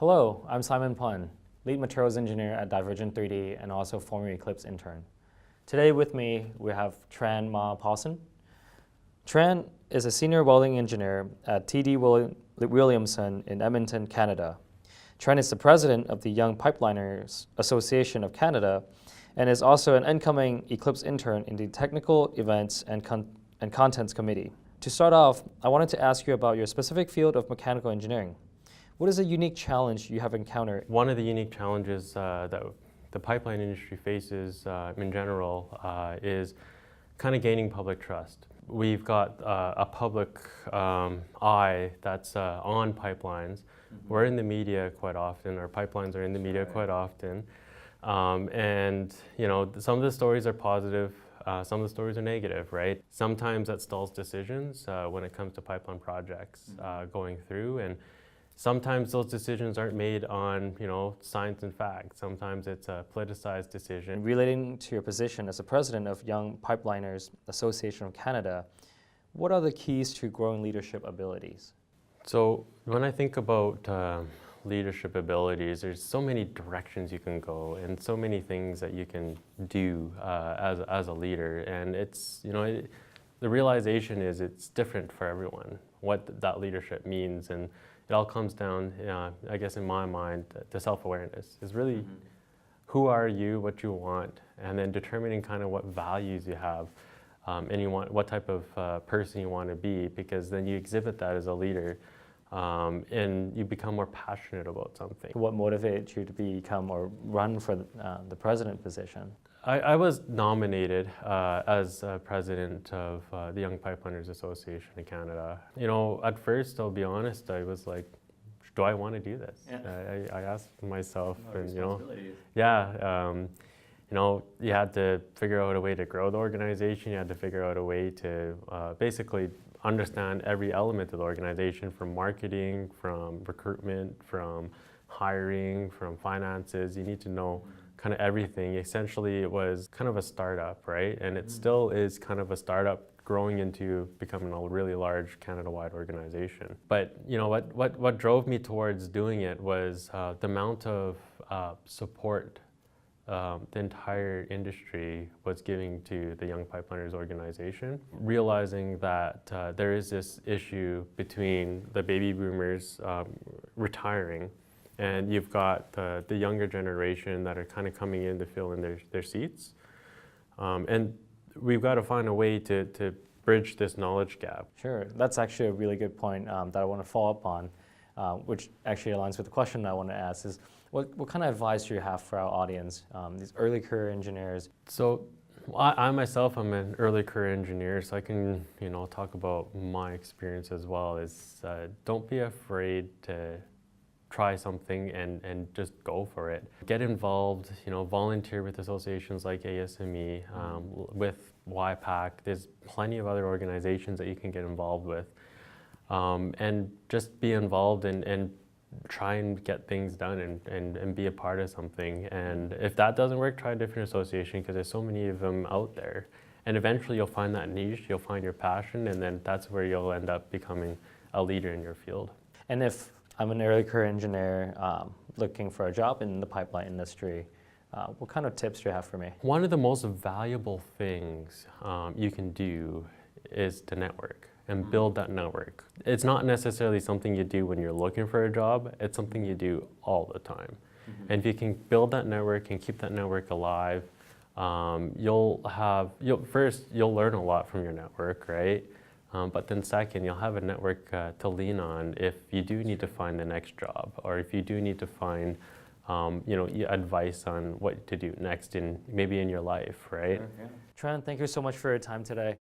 Hello, I'm Simon Pun, Lead Materials Engineer at Divergent 3D and also former Eclipse intern. Today with me, we have Tran Mah-Paulson. Tran is a Senior Welding Engineer at TD Williamson in Edmonton, Canada. Tran is the President of the Young Pipeliners Association of Canada and is also an incoming Eclipse intern in the Technical Events and Contents Committee. To start off, I wanted to ask you about your specific field of mechanical engineering. What is a unique challenge you have encountered? One of the unique challenges that the pipeline industry faces in general is kind of gaining public trust. We've got a public eye that's on pipelines. We're in the media quite often. Our pipelines are in the media quite often. And you know, some of the stories are positive, some of the stories are negative, right? Sometimes that stalls decisions when it comes to pipeline projects going through, and sometimes those decisions aren't made on, you know, science and facts. Sometimes it's a politicized decision. Relating to your position as the President of Young Pipeliners Association of Canada, what are the keys to growing leadership abilities? So when I think about leadership abilities, there's so many directions you can go and so many things that you can do as a leader. And it's, you know, the realization is it's different for everyone, what that leadership means. And it all comes down, I guess in my mind, to self-awareness. Is really who are you, what you want, and then determining kind of what values you have, and you want what type of person you want to be, because then you exhibit that as a leader, and you become more passionate about something. What motivated you to become or run for the president position? I was nominated as president of the Young Pipeliners Association in Canada. You know, at first, I'll be honest, I was like, do I want to do this? Yeah. I asked myself, and you know, you know, you had to figure out a way to grow the organization. You had to figure out a way to basically understand every element of the organization, from marketing, from recruitment, from hiring, from finances. You need to know kind of everything. Essentially, it was kind of a startup, right? And it still is kind of a startup growing into becoming a really large Canada-wide organization. But you know, what drove me towards doing it was the amount of support the entire industry was giving to the Young Pipeliners organization, realizing that there is this issue between the baby boomers retiring, and you've got the younger generation that are kind of coming in to fill in their seats. And we've got to find a way to bridge this knowledge gap. Sure, that's actually a really good point that I want to follow up on, which actually aligns with the question I want to ask is, what kind of advice do you have for our audience, these early career engineers? So I myself, I'm an early career engineer, so I can, you know, talk about my experience as well. Is don't be afraid to try something and just go for it. Get involved, you know, volunteer with associations like ASME, with YPAC. There's plenty of other organizations that you can get involved with. And just be involved and try and get things done and be a part of something. And if that doesn't work, try a different association, because there's so many of them out there. And eventually you'll find that niche, you'll find your passion, and then that's where you'll end up becoming a leader in your field. And if I'm an early career engineer looking for a job in the pipeline industry, what kind of tips do you have for me? One of the most valuable things you can do is to network and build that network. It's not necessarily something you do when you're looking for a job, it's something you do all the time. And if you can build that network and keep that network alive, you'll learn a lot from your network, right? But then second, you'll have a network to lean on if you do need to find the next job, or if you do need to find you know, advice on what to do next maybe in your life, right? Tran, thank you so much for your time today.